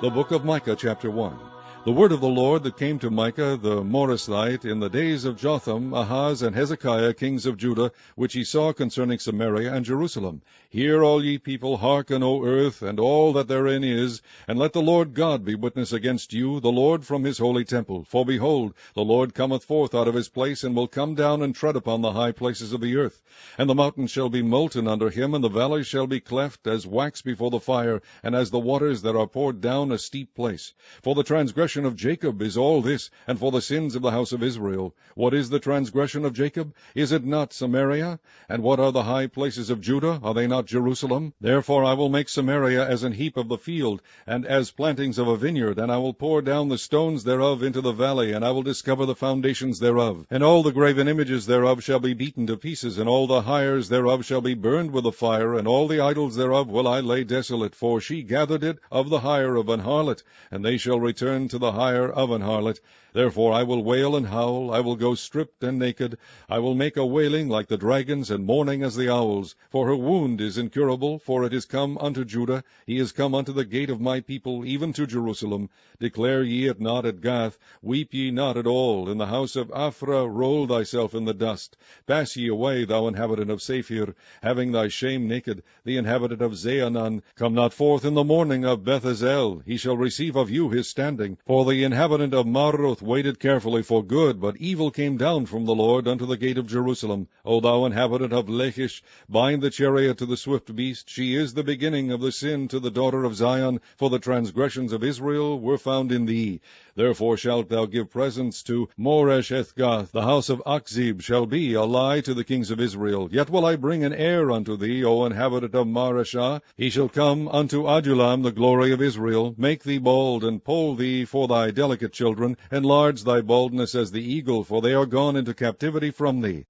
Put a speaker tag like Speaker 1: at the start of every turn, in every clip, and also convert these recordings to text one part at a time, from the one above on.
Speaker 1: The book of Micah, chapter 1. The word of the Lord that came to Micah the Morasthite in the days of Jotham, Ahaz, and Hezekiah, kings of Judah, which he saw concerning Samaria and Jerusalem. Hear, all ye people, hearken, O earth, and all that therein is, and let the Lord God be witness against you, the Lord from his holy temple. For behold, the Lord cometh forth out of his place, and will come down and tread upon the high places of the earth. And the mountains shall be molten under him, and the valleys shall be cleft as wax before the fire, and as the waters that are poured down a steep place. For the transgression of Jacob is all this, and for the sins of the house of Israel. What is the transgression of Jacob? Is it not Samaria? And what are the high places of Judah? Are they not Jerusalem? Therefore I will make Samaria as an heap of the field, and as plantings of a vineyard, and I will pour down the stones thereof into the valley, and I will discover the foundations thereof. And all the graven images thereof shall be beaten to pieces, and all the hires thereof shall be burned with the fire, and all the idols thereof will I lay desolate, for she gathered it of the hire of an harlot, and they shall return to the hire of an harlot. Therefore I will wail and howl, I will go stripped and naked, I will make a wailing like the dragons, and mourning as the owls. For her wound is incurable, for it is come unto Judah, he is come unto the gate of my people, even to Jerusalem. Declare ye it not at Gath, weep ye not at all. In the house of Aphrah roll thyself in the dust. Pass ye away, thou inhabitant of Saphir, having thy shame naked, the inhabitant of Zaanan. Come not forth in the morning of Beth-ezel, he shall receive of you his standing. For the inhabitant of Maroth waited carefully for good, but evil came down from the Lord unto the gate of Jerusalem. O thou inhabitant of Lachish, bind the chariot to the swift beast. She is the beginning of the sin to the daughter of Zion, for the transgressions of Israel were found in thee. Therefore shalt thou give presents to Moresh-ethgath. The house of Achzib shall be a lie to the kings of Israel. Yet will I bring an heir unto thee, O inhabitant of Mareshah. He shall come unto Adullam, the glory of Israel. Make thee bald, and poll thee for thy delicate children. Enlarge thy baldness as the eagle, for they are gone into captivity from thee.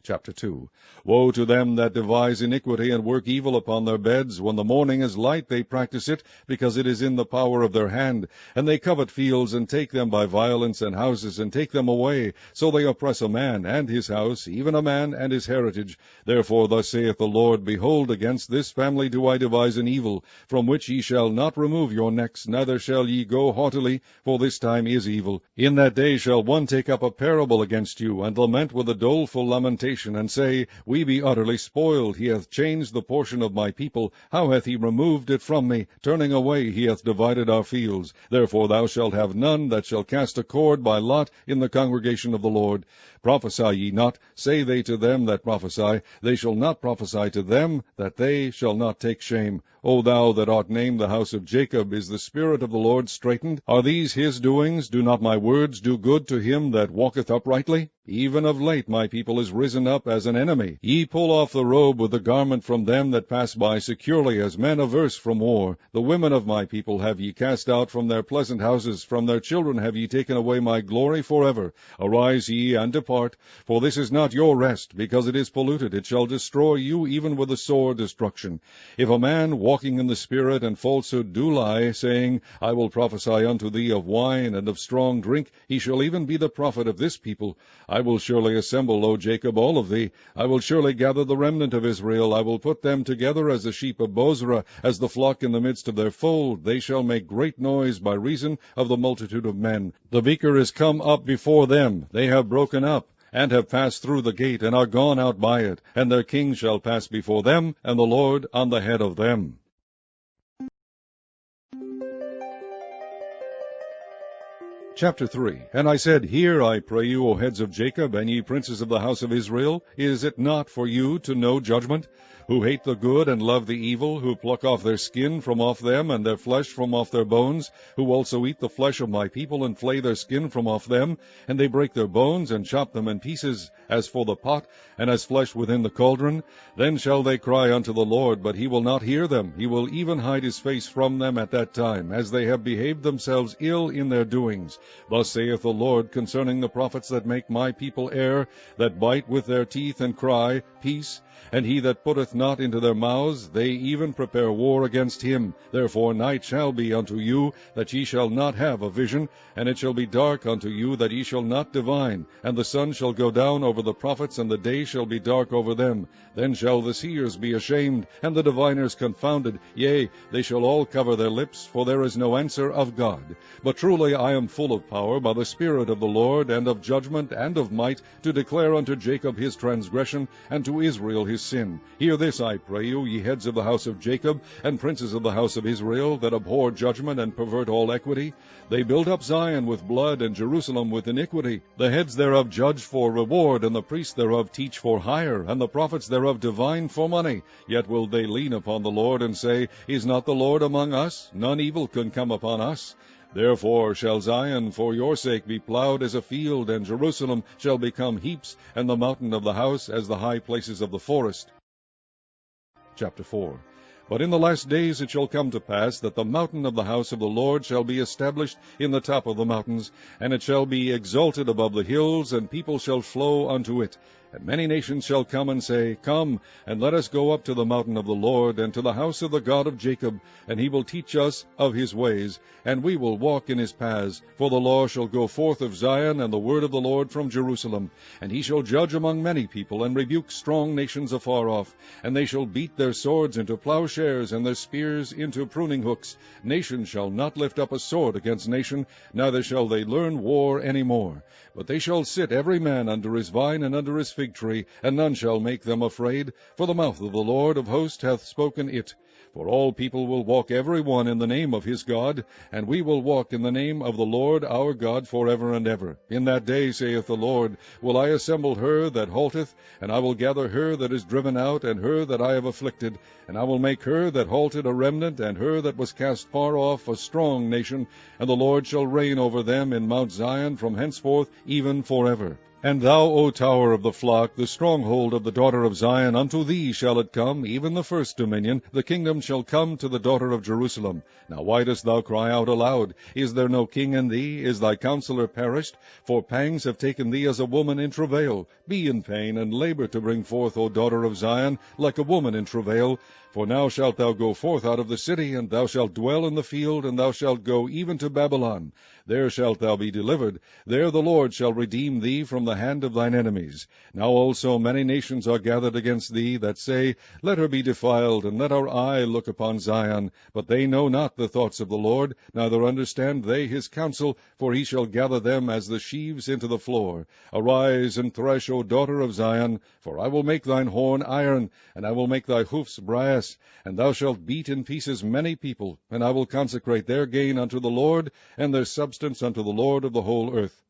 Speaker 1: Chapter 2. Woe to them that devise iniquity and work evil upon their beds. When the morning is light they practice it, because it is in the power of their hand. And they covet fields, and take them by violence, and houses, and take them away. So they oppress a man and his house, even a man and his heritage. Therefore thus saith the Lord, Behold, against this family do I devise an evil, from which ye shall not remove your necks, neither shall ye go haughtily, for this time is evil. In that day shall one take up a parable against you, and lament with a doleful lamentation, and say, We be utterly spoiled. He hath changed the portion of my people. How hath he removed it from me? Turning away he hath divided our fields. Therefore thou shalt have none that shall cast a cord by lot in the congregation of the Lord. Prophesy ye not, say they to them that prophesy. They shall not prophesy to them, that they shall not take shame. O thou that art named the house of Jacob, is the Spirit of the Lord straitened? Are these his doings? Do not my words do good to him that walketh uprightly? Even of late my people is risen up as an enemy. Ye pull off the robe with the garment from them that pass by securely, as men averse from war. The women of my people have ye cast out from their pleasant houses. From their children have ye taken away my glory forever. Arise ye, and depart, for this is not your rest, because it is polluted. It shall destroy you even with a sore destruction. If a man walking in the Spirit and falsehood do lie, saying, I will prophesy unto thee of wine and of strong drink, he shall even be the prophet of this people. I will surely assemble, O Jacob, all of thee. I will surely gather the remnant of Israel. I will put them together as the sheep of Bozrah, as the flock in the midst of their fold. They shall make great noise by reason of the multitude of men. The beaker is come up before them. They have broken up, and have passed through the gate, and are gone out by it. And their king shall pass before them, and the Lord on the head of them. Chapter 3. And I said, Hear, I pray you, O heads of Jacob, and ye princes of the house of Israel. Is it not for you to know judgment? Who hate the good and love the evil, who pluck off their skin from off them, and their flesh from off their bones, who also eat the flesh of my people, and flay their skin from off them, and they break their bones, and chop them in pieces, as for the pot, and as flesh within the cauldron. Then shall they cry unto the Lord, but he will not hear them. He will even hide his face from them at that time, as they have behaved themselves ill in their doings. Thus saith the Lord concerning the prophets that make my people err, that bite with their teeth, and cry, Peace, and he that putteth not into their mouths, they even prepare war against him. Therefore night shall be unto you, that ye shall not have a vision, and it shall be dark unto you, that ye shall not divine. And the sun shall go down over the prophets, and the day shall be dark over them. Then shall the seers be ashamed, and the diviners confounded. Yea, they shall all cover their lips, for there is no answer of God. But truly I am full of power by the Spirit of the Lord, and of judgment, and of might, to declare unto Jacob his transgression, and to Israel his sin. Hear this, I pray you, ye heads of the house of Jacob, and princes of the house of Israel, that abhor judgment, and pervert all equity. They build up Zion with blood, and Jerusalem with iniquity. The heads thereof judge for reward, and the priests thereof teach for hire, and the prophets thereof divine for money. Yet will they lean upon the Lord, and say, Is not the Lord among us? None evil can come upon us. Therefore shall Zion for your sake be plowed as a field, and Jerusalem shall become heaps, and the mountain of the house as the high places of the forest. Chapter 4. But in the last days it shall come to pass that the mountain of the house of the Lord shall be established in the top of the mountains, and it shall be exalted above the hills, and people shall flow unto it. And many nations shall come and say, Come, and let us go up to the mountain of the Lord, and to the house of the God of Jacob, and he will teach us of his ways, and we will walk in his paths. For the law shall go forth of Zion, and the word of the Lord from Jerusalem. And he shall judge among many people, and rebuke strong nations afar off. And they shall beat their swords into plowshares, and their spears into pruning hooks. Nation shall not lift up a sword against nation, neither shall they learn war any more. But they shall sit every man under his vine and under his fig tree, and none shall make them afraid, for the mouth of the Lord of hosts hath spoken it. For all people will walk every one in the name of his God, and we will walk in the name of the Lord our God forever and ever. In that day, saith the Lord, will I assemble her that halteth, and I will gather her that is driven out, and her that I have afflicted, and I will make her that halted a remnant, and her that was cast far off a strong nation, and the Lord shall reign over them in Mount Zion from henceforth even forever. And thou, O tower of the flock, the stronghold of the daughter of Zion, unto thee shall it come, even the first dominion. The kingdom shall come to the daughter of Jerusalem. Now why dost thou cry out aloud? Is there no king in thee? Is thy counselor perished? For pangs have taken thee as a woman in travail. Be in pain, and labor to bring forth, O daughter of Zion, like a woman in travail. For now shalt thou go forth out of the city, and thou shalt dwell in the field, and thou shalt go even to Babylon. There shalt thou be delivered. There the Lord shall redeem thee from the hand of thine enemies. Now also many nations are gathered against thee, that say, Let her be defiled, and let our eye look upon Zion. But they know not the thoughts of the Lord, neither understand they his counsel, for he shall gather them as the sheaves into the floor. Arise and thresh, O daughter of Zion, for I will make thine horn iron, and I will make thy hoofs brass. And thou shalt beat in pieces many people, and I will consecrate their gain unto the Lord, and their substance unto the Lord of the whole earth.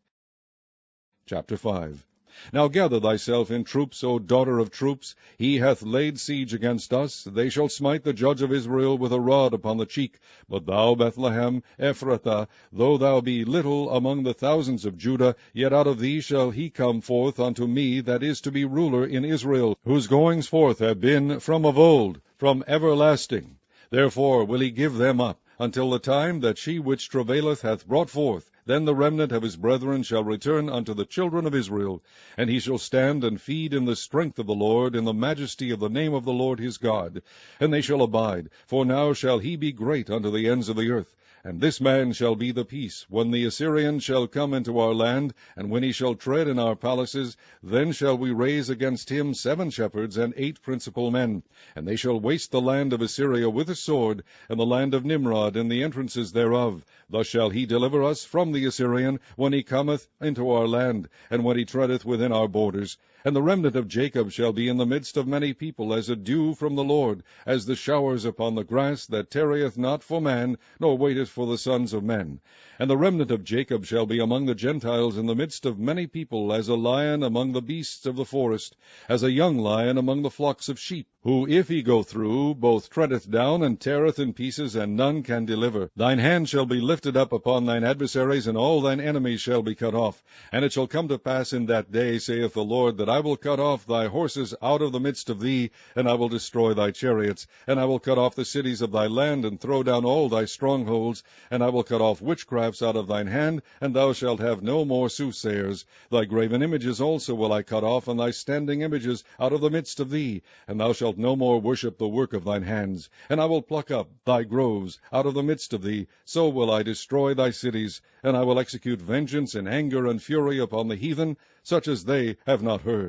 Speaker 1: Chapter 5. Now gather thyself in troops, O daughter of troops. He hath laid siege against us. They shall smite the judge of Israel with a rod upon the cheek. But thou, Bethlehem, Ephrathah, though thou be little among the thousands of Judah, yet out of thee shall he come forth unto me that is to be ruler in Israel, whose goings forth have been from of old, from everlasting. Therefore will he give them up, until the time that she which travaileth hath brought forth. Then the remnant of his brethren shall return unto the children of Israel, and he shall stand and feed in the strength of the Lord, in the majesty of the name of the Lord his God. And they shall abide, for now shall he be great unto the ends of the earth. And this man shall be the peace, when the Assyrian shall come into our land, and when he shall tread in our palaces, then shall we raise against him 7 shepherds and 8 principal men. And they shall waste the land of Assyria with a sword, and the land of Nimrod and the entrances thereof. Thus shall he deliver us from the Assyrian, when he cometh into our land, and when he treadeth within our borders. And the remnant of Jacob shall be in the midst of many people, as a dew from the Lord, as the showers upon the grass, that tarrieth not for man, nor waiteth for the sons of men. And the remnant of Jacob shall be among the Gentiles in the midst of many people, as a lion among the beasts of the forest, as a young lion among the flocks of sheep, who, if he go through, both treadeth down and teareth in pieces, and none can deliver. Thine hand shall be lifted up upon thine adversaries, and all thine enemies shall be cut off. And it shall come to pass in that day, saith the Lord, that I will cut off thy horses out of the midst of thee, and I will destroy thy chariots, and I will cut off the cities of thy land, and throw down all thy strongholds, and I will cut off witchcrafts out of thine hand, and thou shalt have no more soothsayers. Thy graven images also will I cut off, and thy standing images out of the midst of thee, and thou shalt no more worship the work of thine hands. And I will pluck up thy groves out of the midst of thee, so will I destroy thy cities, and I will execute vengeance in anger and fury upon the heathen, such as they have not heard.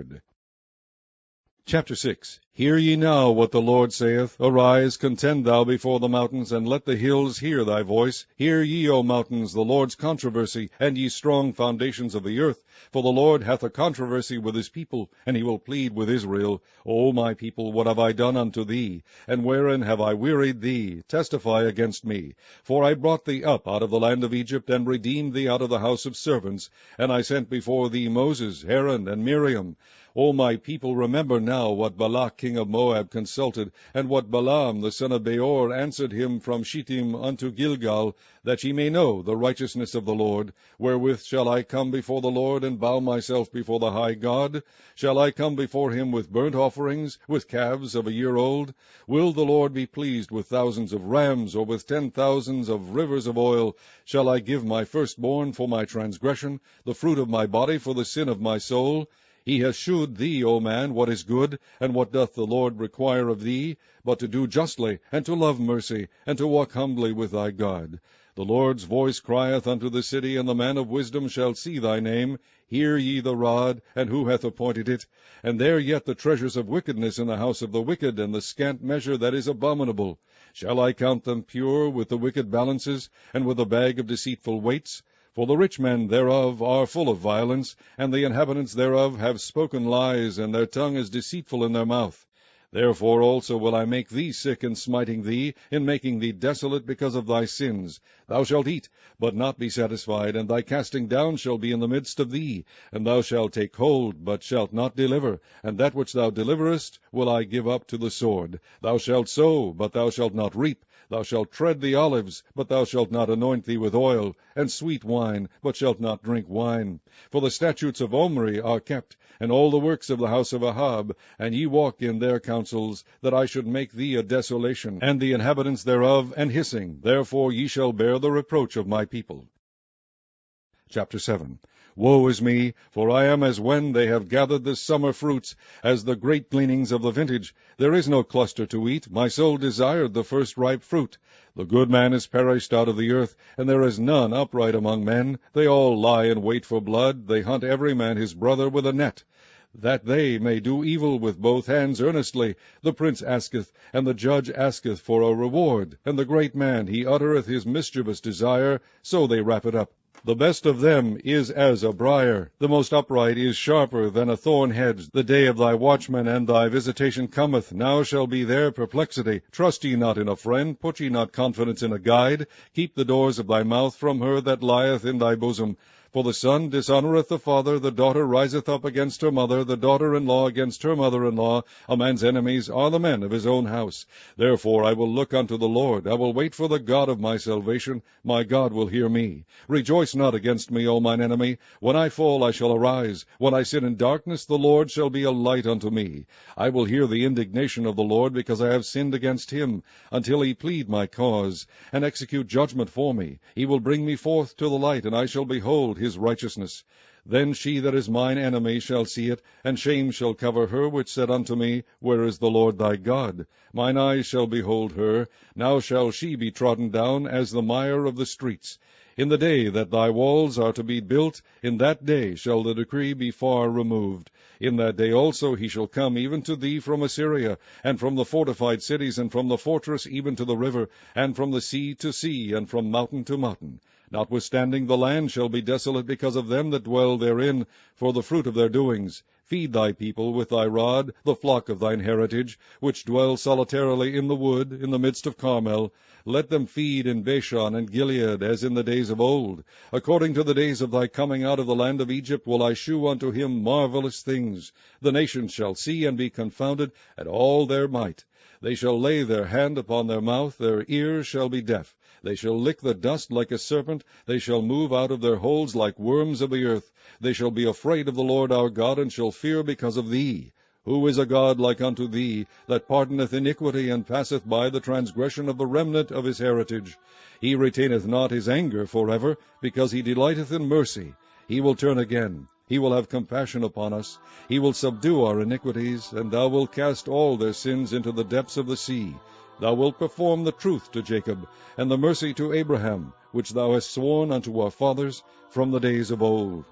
Speaker 1: Chapter 6. Hear ye now what the Lord saith. Arise, contend thou before the mountains, and let the hills hear thy voice. Hear ye, O mountains, the Lord's controversy, and ye strong foundations of the earth. For the Lord hath a controversy with his people, and he will plead with Israel. O my people, what have I done unto thee? And wherein have I wearied thee? Testify against me. For I brought thee up out of the land of Egypt, and redeemed thee out of the house of servants. And I sent before thee Moses, Aaron, and Miriam. O my people, remember now what Balak king of Moab consulted, and what Balaam the son of Beor answered him from Shittim unto Gilgal, that ye may know the righteousness of the Lord. Wherewith shall I come before the Lord, and bow myself before the high God? Shall I come before him with burnt offerings, with calves of a year old? Will the Lord be pleased with thousands of rams, or with 10,000s of rivers of oil? Shall I give my firstborn for my transgression, the fruit of my body for the sin of my soul? He has shewed thee, O man, what is good, and what doth the Lord require of thee, but to do justly, and to love mercy, and to walk humbly with thy God. The Lord's voice crieth unto the city, and the man of wisdom shall see thy name. Hear ye the rod, and who hath appointed it? And there yet the treasures of wickedness in the house of the wicked, and the scant measure that is abominable. Shall I count them pure with the wicked balances, and with the bag of deceitful weights? For the rich men thereof are full of violence, and the inhabitants thereof have spoken lies, and their tongue is deceitful in their mouth. Therefore also will I make thee sick in smiting thee, in making thee desolate because of thy sins. Thou shalt eat, but not be satisfied, and thy casting down shall be in the midst of thee. And thou shalt take hold, but shalt not deliver, and that which thou deliverest will I give up to the sword. Thou shalt sow, but thou shalt not reap. Thou shalt tread the olives, but thou shalt not anoint thee with oil, and sweet wine, but shalt not drink wine. For the statutes of Omri are kept, and all the works of the house of Ahab, and ye walk in their counsels, that I should make thee a desolation, and the inhabitants thereof an hissing. Therefore ye shall bear the reproach of my people. Chapter 7. Woe is me, for I am as when they have gathered the summer fruits, as the great gleanings of the vintage. There is no cluster to eat. My soul desired the first ripe fruit. The good man is perished out of the earth, and there is none upright among men. They all lie in wait for blood. They hunt every man his brother with a net, that they may do evil with both hands earnestly. The prince asketh, and the judge asketh for a reward, and the great man, he uttereth his mischievous desire, so they wrap it up. The best of them is as a briar. The most upright is sharper than a thorn hedge. The day of thy watchman and thy visitation cometh. Now shall be their perplexity. Trust ye not in a friend, put ye not confidence in a guide. Keep the doors of thy mouth from her that lieth in thy bosom. For the son dishonoureth the father, the daughter riseth up against her mother, the daughter-in-law against her mother-in-law. A man's enemies are the men of his own house. Therefore I will look unto the Lord. I will wait for the God of my salvation. My God will hear me. Rejoice not against me, O mine enemy. When I fall I shall arise. When I sit in darkness, the Lord shall be a light unto me. I will hear the indignation of the Lord, because I have sinned against him, until he plead my cause, and execute judgment for me. He will bring me forth to the light, and I shall behold his righteousness. Then she that is mine enemy shall see it, and shame shall cover her which said unto me, Where is the Lord thy God? Mine eyes shall behold her. Now shall she be trodden down as the mire of the streets. In the day that thy walls are to be built, in that day shall the decree be far removed. In that day also he shall come even to thee from Assyria, and from the fortified cities, and from the fortress even to the river, and from the sea to sea, and from mountain to mountain. Notwithstanding the land shall be desolate because of them that dwell therein, for the fruit of their doings. Feed thy people with thy rod, the flock of thine heritage, which dwell solitarily in the wood, in the midst of Carmel. Let them feed in Bashan and Gilead, as in the days of old. According to the days of thy coming out of the land of Egypt will I shew unto him marvelous things. The nations shall see and be confounded at all their might. They shall lay their hand upon their mouth, their ears shall be deaf. They shall lick the dust like a serpent, they shall move out of their holes like worms of the earth. They shall be afraid of the Lord our God, and shall fear because of thee. Who is a God like unto thee, that pardoneth iniquity, and passeth by the transgression of the remnant of his heritage? He retaineth not his anger forever, because he delighteth in mercy. He will turn again. He will have compassion upon us. He will subdue our iniquities, and thou wilt cast all their sins into the depths of the sea. Thou wilt perform the truth to Jacob, and the mercy to Abraham, which thou hast sworn unto our fathers from the days of old.